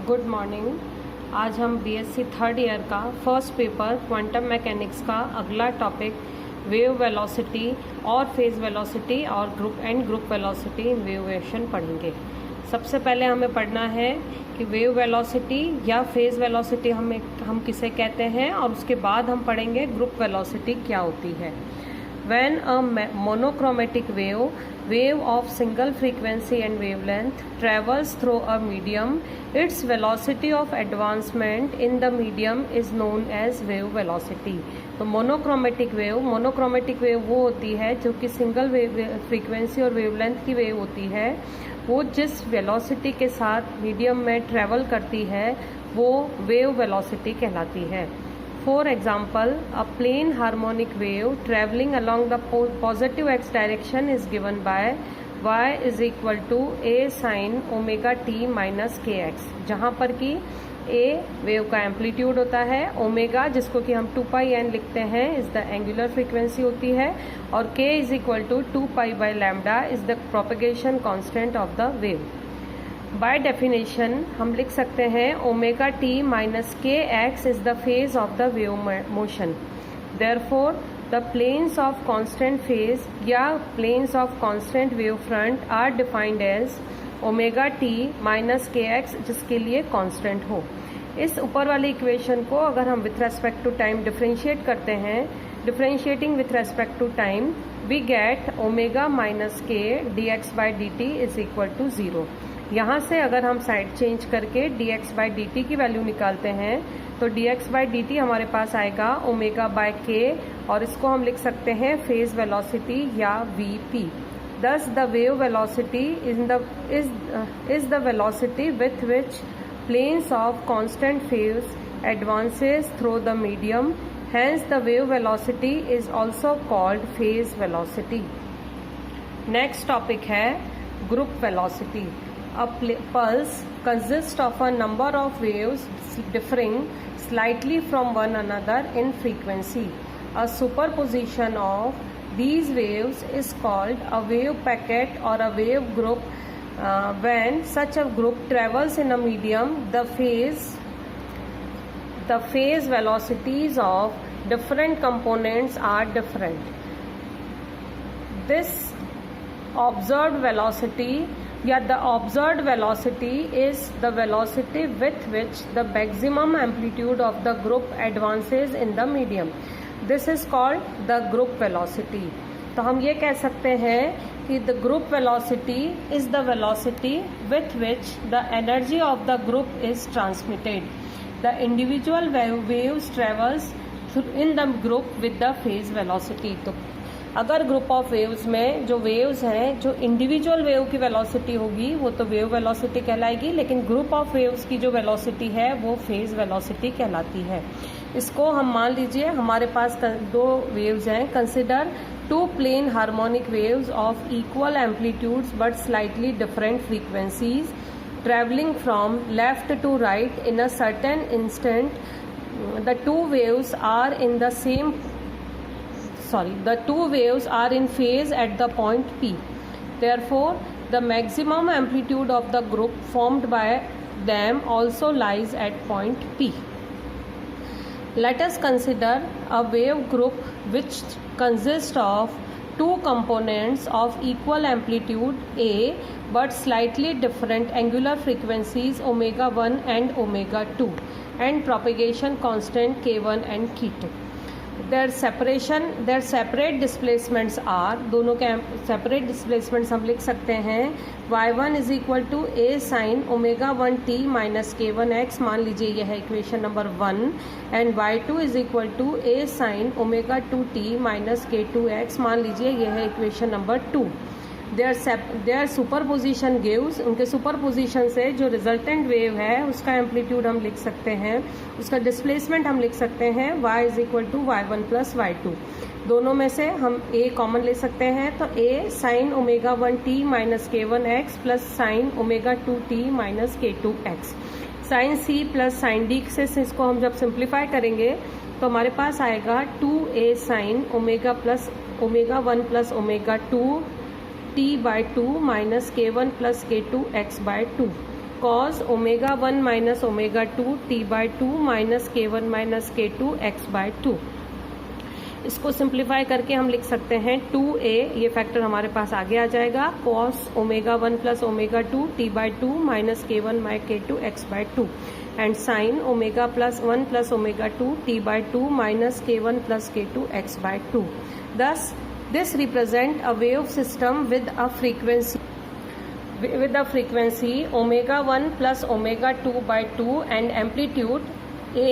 Good morning. आज हम BSc third year का फर्स्ट पेपर क्वांटम मैकेनिक्स का अगला टॉपिक वेव वेलोसिटी और फेज वेलोसिटी और ग्रुप वेलोसिटी इन वेवएशन पढ़ेंगे। सबसे पहले हमें पढ़ना है कि वेव वेलोसिटी या फेज वेलोसिटी हम किसे कहते हैं, और उसके बाद हम पढ़ेंगे ग्रुप वेलोसिटी क्या होती है। When a monochromatic wave of single frequency and wavelength travels through a medium, its velocity of advancement in the medium is known as wave velocity. तो मोनोक्रोमेटिक वेव वो होती है जो कि सिंगल फ्रीक्वेंसी और वेवलेंथ की वेव होती है। वो जिस वेलोसिटी के साथ मीडियम में ट्रेवल करती है वो वेव वेलोसिटी कहलाती है। For example, a plane harmonic wave traveling along the positive x direction is given by y is equal to a sin omega t minus kx, जहाँ पर कि a वेव का एम्पलीट्यूड होता है, ओमेगा जिसको कि हम 2 पाई n लिखते हैं इज द एंगुलर फ्रीक्वेंसी होती है, और k is equal to 2 pi by lambda is the propagation constant of the wave. By definition हम लिख सकते हैं omega t minus k x is the phase of the wave motion. Therefore the planes of constant phase या planes of constant wave front are defined as omega t minus k x, जिसके लिए constant हो। इस ऊपर वाली equation को अगर हम with respect to time differentiate करते हैं, differentiating with respect to time we get omega minus k d x by d t is equal to 0। यहाँ से अगर हम साइड चेंज करके dx बाई डी टी की वैल्यू निकालते हैं तो dx बाई डी टी हमारे पास आएगा ओमेगा बाय के, और इसको हम लिख सकते हैं फेज वेलोसिटी या vp। Thus the wave velocity is the velocity with which planes of constant phase advances through the medium, hence the wave velocity is also called phase velocity. Next topic है group velocity. A pulse consists of a number of waves differing slightly from one another in frequency. A superposition of these waves is called a wave packet or a wave group. When such a group travels in a medium, the phase velocities of different components are different. This observed velocity the observed velocity is the velocity with which the maximum amplitude of the group advances in the medium. This is called the group velocity. तो हम ये कह सकते हैं कि the group velocity is the velocity with which the energy of the group is transmitted. The individual waves travels in the group with the phase velocity. तो अगर group of waves में जो वेव्स हैं, जो इंडिविजुअल वेव की velocity होगी वो तो वेव वेलोसिटी कहलाएगी, लेकिन ग्रुप ऑफ वेव्स की जो वेलोसिटी है वो फेज वेलोसिटी कहलाती है। इसको हम मान लीजिए हमारे पास दो वेव्स हैं। Consider two plane harmonic waves of equal amplitudes but slightly different frequencies travelling from left to right in a certain instant. The two waves are in phase at the point P. Therefore, the maximum amplitude of the group formed by them also lies at point P. Let us consider a wave group which consists of two components of equal amplitude A but slightly different angular frequencies omega 1 and omega 2 and propagation constant k1 and k2. Their separate displacements are, दोनों के separate displacements हम लिख सकते हैं y1 is equal to a sin omega 1 t minus k1 x, मान लीजिए यह है equation number 1, and y2 is equal to a sin omega 2 t minus k2 x, मान लीजिए यह है equation number 2। Their superposition gives, उनके सुपरपोजिशन से जो रिजल्टेंट वेव है उसका एम्पलीट्यूड हम लिख सकते हैं, उसका डिस्प्लेसमेंट हम लिख सकते हैं y is equal to y1 plus y2। दोनों में से हम a कॉमन ले सकते हैं, तो a sine omega 1 t minus k1 x plus sine omega 2 t minus k2 x। Sine c plus sine d से इसको हम जब सिंप्लीफाई करेंगे तो हमारे पास आएगा 2a sine omega 1 plus omega 2 t by 2 minus k1 plus k2 x by 2। cos omega 1 minus omega 2 t by 2 minus k1 minus k2 x by 2। इसको सिंप्लीफाई करके हम लिख सकते हैं 2a, ये फैक्टर हमारे पास आगे आ जाएगा, cos omega 1 plus omega 2 t by 2 minus k1 minus k2 x by 2 and sine omega plus 1 plus omega 2 t by 2 minus k1 plus k2 x by 2। Thus, this represent a wave system with a frequency omega 1 plus omega 2 by 2 and amplitude a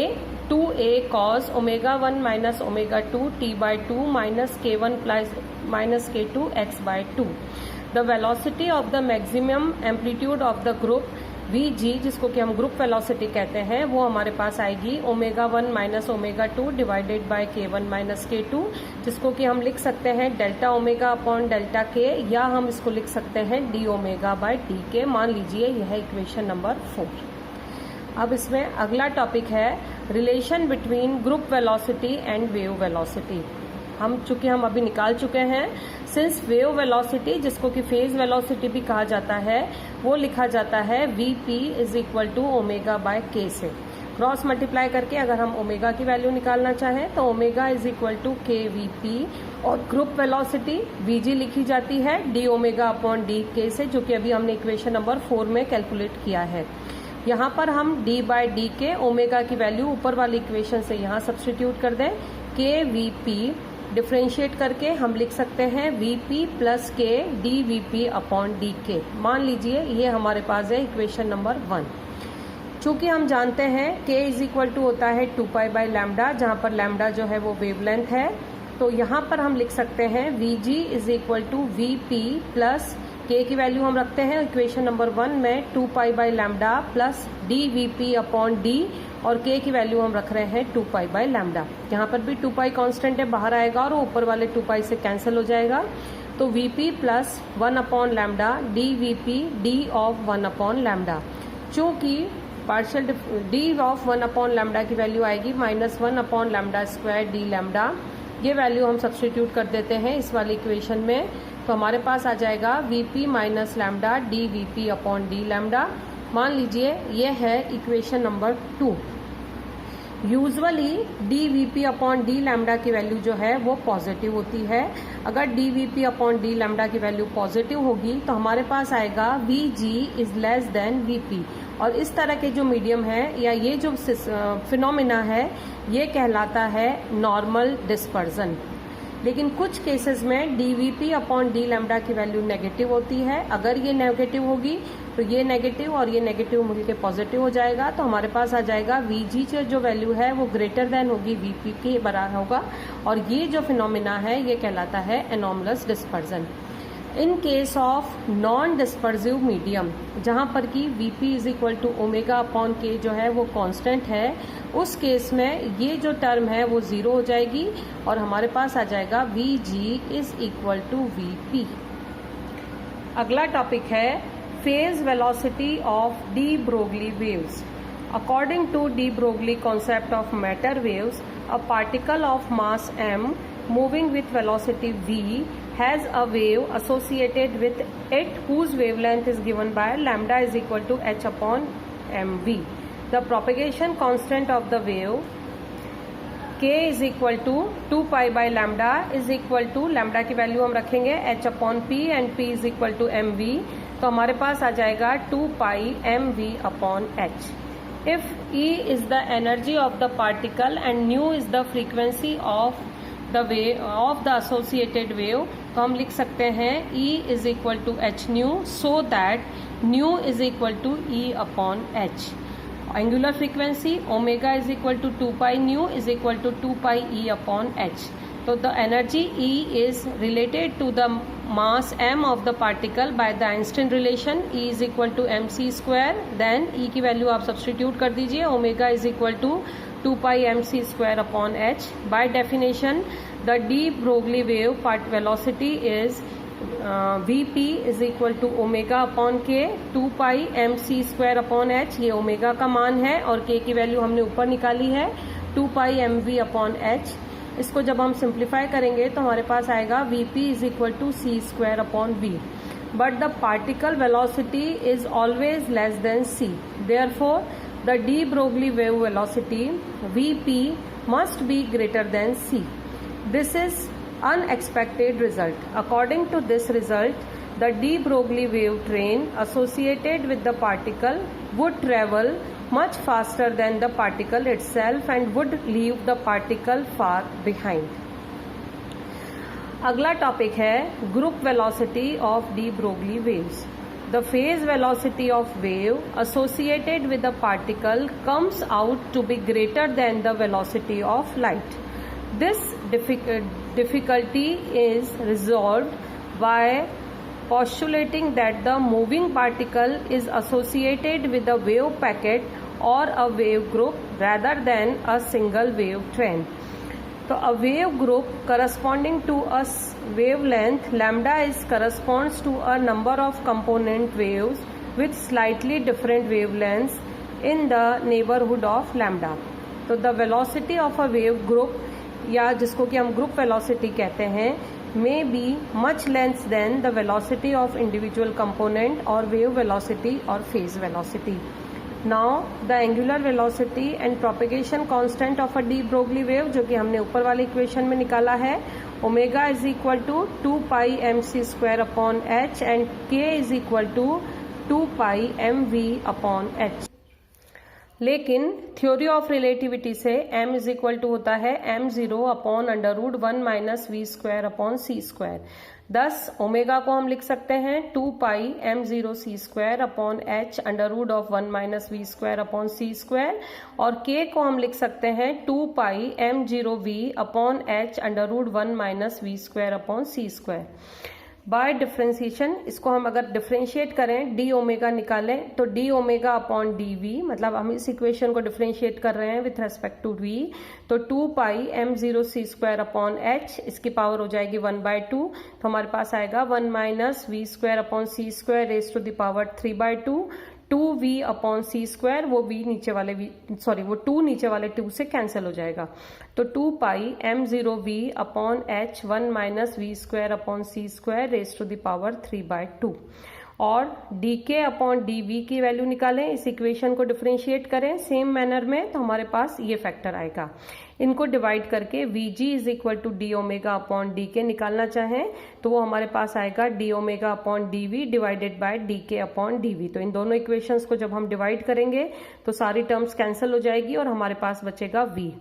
2a cos omega 1 minus omega 2 t by 2 minus k1 plus minus k2 x by 2. The velocity of the maximum amplitude of the group Vg, जिसको कि हम group velocity कहते हैं, वो हमारे पास आएगी omega 1 minus omega 2 divided by k1 minus k2, जिसको कि हम लिख सकते हैं delta omega upon delta k, या हम इसको लिख सकते हैं डी ओमेगा बाय डी के। मान लीजिए यह इक्वेशन नंबर 4। अब इसमें अगला टॉपिक है relation between group velocity and wave velocity. चूंकि हम अभी निकाल चुके हैं, सिंस वेव वेलोसिटी, जिसको कि फेज वेलोसिटी भी कहा जाता है, वो लिखा जाता है vp is equal to omega by k से। क्रॉस मल्टीप्लाई करके अगर हम ओमेगा की वैल्यू निकालना चाहें तो omega is equal to k vp, और ग्रुप वेलोसिटी vg लिखी जाती है डी ओमेगा अपॉन डी के से, जो कि अभी हमने इक्वेशन नंबर 4 में कैलकुलेट किया है। यहाँ पर हम d बाय डी के ओमेगा की वैल्यू ऊपर वाली इक्वेशन से यहाँ सब्सटीट्यूट कर दें, k vp डिफ्रेंशिएट करके हम लिख सकते हैं vp plus k D vp upon D के। मान लीजिए ये हमारे पास है इक्वेशन नंबर 1। चूंकि हम जानते हैं k इज इक्वल टू होता है 2 पाई बाई लैम्डा, जहाँ पर लैम्डा जो है वो वेवलेंथ है, तो यहाँ पर हम लिख सकते हैं vg is equal to vp plus k की वैल्यू हम रखते हैं इक्वेशन नंबर 1 में 2 pi by lambda plus d vp upon d, और k की वैल्यू हम रख रहे हैं 2 पाई बाई लैम्डा। यहाँ पर भी 2 पाई कांस्टेंट है, बाहर आएगा और ऊपर वाले 2 पाई से कैंसिल हो जाएगा, तो vp plus 1 upon lambda d vp d of 1 upon lambda. चूंकि partial d of 1 upon lambda की वैल्यू आएगी minus 1 upon lambda square d lambda, ये वैल्यू हम सब्सटीट्यूट कर देते हैं इस वाली इक्वेशन में, तो हमारे पास आ जाएगा vp minus lambda d vp upon d lambda. मान लीजिए ये है equation number 2। Usually d vp upon d lambda की वैल्यू जो है वो पॉजिटिव होती है। अगर d vp upon d lambda की वैल्यू पॉजिटिव होगी तो हमारे पास आएगा vg is less than vp, और इस तरह के जो मीडियम है या ये जो फिनोमिना है ये कहलाता है नॉर्मल डिस्पर्जन। लेकिन कुछ केसेस में डीवीपी अपॉन डी लैम्डा की वैल्यू नेगेटिव होती है। अगर ये नेगेटिव होगी तो ये नेगेटिव और ये नेगेटिव मिलकर पॉजिटिव हो जाएगा, तो हमारे पास आ जाएगा वीजी जो वैल्यू है वो ग्रेटर देन होगी वीपी के बराबर होगा, और ये जो फिनोमिना है ये कहलाता है anomalous dispersion. In case of non dispersive medium, जहां पर कि vp is equal to omega upon k जो है वो कांस्टेंट है, उस केस में ये जो टर्म है वो 0 हो जाएगी और हमारे पास आ जाएगा vg is equal to vp। अगला टॉपिक है phase velocity of de Broglie waves. According to de Broglie concept of matter waves, a particle of mass m moving with velocity v has a wave associated with it whose wavelength is given by lambda is equal to h upon mv. The propagation constant of the wave k is equal to 2 pi by lambda is equal to lambda की value हम रखेंगे h upon p and p is equal to mv, तो हमारे पास आ जाएगा 2 pi mv upon h. If E is the energy of the particle and nu is the frequency of the wave of the associated wave, तो हम लिख सकते हैं E is equal to h nu, so that nu is equal to E upon h. Angular frequency omega is equal to 2 pi nu is equal to 2 pi E upon h. So the energy E is related to the mass m of the particle by the Einstein relation E is equal to mc square. Then E की value आप substitute कर दीजिए, omega is equal to 2 pi mc square upon h. By definition, the de Broglie wave part velocity is vp is equal to omega upon k 2 pi mc square upon h. ये omega का मान है और k की value हमने ऊपर निकाली है 2 pi mv upon h. इसको जब हम सिंप्लीफाई करेंगे तो हमारे पास आएगा vp is equal to c square upon v. but the particle velocity is always less than c. Therefore, the de Broglie wave velocity Vp must be greater than c. This is unexpected result. According to this result, the de Broglie wave train associated with the particle would travel much faster than the particle itself and would leave the particle far behind. अगला topic है group velocity of de Broglie waves. The phase velocity of wave associated with the particle comes out to be greater than the velocity of light. This difficulty is resolved by postulating that the moving particle is associated with a wave packet or a wave group rather than a single wave train. So a wave group corresponding to a wavelength lambda corresponds to a number of component waves with slightly different wavelengths in the neighborhood of lambda. तो the velocity of a wave group या जिसको कि हम group velocity कहते हैं may be much less than the velocity of individual component or wave velocity or phase velocity. Now the angular velocity and propagation constant of a de Broglie wave जो कि हमने ऊपर वाले इक्वेशन में निकाला है, omega is equal to 2 pi mc square upon h and k is equal to 2 pi mv upon h. लेकिन theory of relativity से m इज इक्वल टू होता है m0 upon under root 1 minus v square upon c square. Thus omega को हम लिख सकते हैं 2 pi m0 c square upon h under root of 1 minus v square upon c square, और k को हम लिख सकते हैं 2 pi m0 v upon h under root 1 minus v square upon c square. By differentiation इसको हम अगर differentiate करें, डी ओमेगा निकालें तो d omega upon d v, मतलब हम इस इक्वेशन को डिफ्रेंशिएट कर रहे हैं विथ रेस्पेक्ट टू वी, तो 2 pi m0 c square upon h, इसकी पावर हो जाएगी 1/2, तो हमारे पास आएगा 1 minus v square upon c square raise to the power 3/2, 2v upon c square, वो v नीचे वाले वो 2 नीचे वाले 2 से कैंसिल हो जाएगा, तो 2 pi m0 v upon h 1 minus v square upon c square raise to the power 3/2. और dk अपॉन dv की वैल्यू निकालें, इस इक्वेशन को डिफरेंशिएट करें सेम मैनर में, तो हमारे पास ये फैक्टर आएगा. इनको डिवाइड करके vg is equal to d omega upon dk निकालना चाहें तो वो हमारे पास आएगा d omega upon dv divided by dk upon dv. तो इन दोनों इक्वेशंस को जब हम डिवाइड करेंगे तो सारी टर्म्स कैंसिल हो जाएगी और हमारे पास बचेगा v.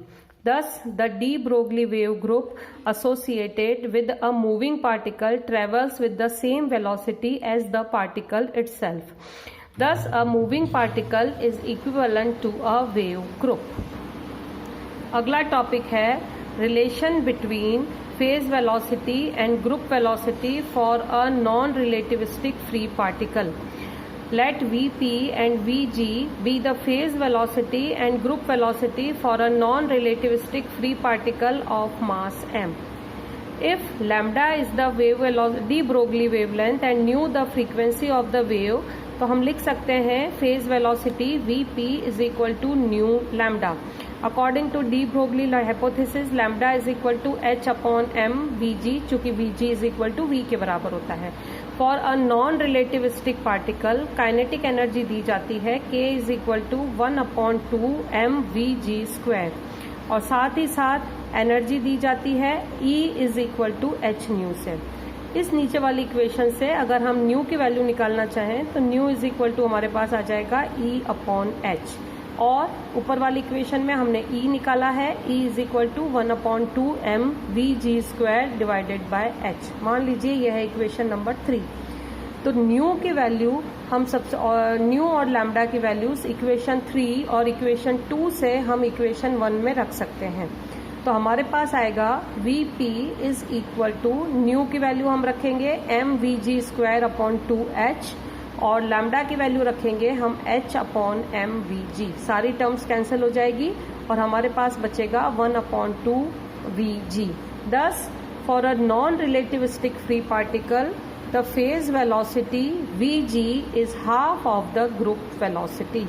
Thus, the de Broglie wave group associated with a moving particle travels with the same velocity as the particle itself. Thus, a moving particle is equivalent to a wave group. अगला topic है relation between phase velocity and group velocity for a non-relativistic free particle. Let Vp and Vg be the phase velocity and group velocity for a non-relativistic free particle of mass m. If lambda is the wave velocity, de Broglie wavelength and nu the frequency of the wave, तो हम लिख सकते हैं phase velocity Vp is equal to nu lambda. According to de Broglie hypothesis, lambda is equal to h upon m Vg, चूंकि Vg is equal to v के बराबर होता है. For a non relativistic particle kinetic energy दी जाती है k is equal to 1/2 mvg square, और साथ ही साथ एनर्जी दी जाती है E is equal to h nu से. इस नीचे वाली इक्वेशन से अगर हम न्यू की वैल्यू निकालना चाहें तो न्यू इज इक्वल टू हमारे पास आ जाएगा E अपॉन h, और ऊपर वाली इक्वेशन में हमने E निकाला है, E is equal to 1/2 mvg square divided by h. मान लीजिए यह है इक्वेशन नंबर 3. तो न्यू की वैल्यू हम सबसे न्यू और लैम्डा की वैल्यूज इक्वेशन 3 और इक्वेशन 2 से हम इक्वेशन 1 में रख सकते हैं. तो हमारे पास आएगा Vp is equal to nu की वैल्यू हम रखेंगे mvg स्क्वायर अपॉन 2h, और लैम्डा की वैल्यू रखेंगे हम h अपॉन mvg. सारी टर्म्स कैंसिल हो जाएगी और हमारे पास बचेगा 1/2 vg. Thus, for a non-relativistic free particle, the phase velocity Vg is half of the group velocity.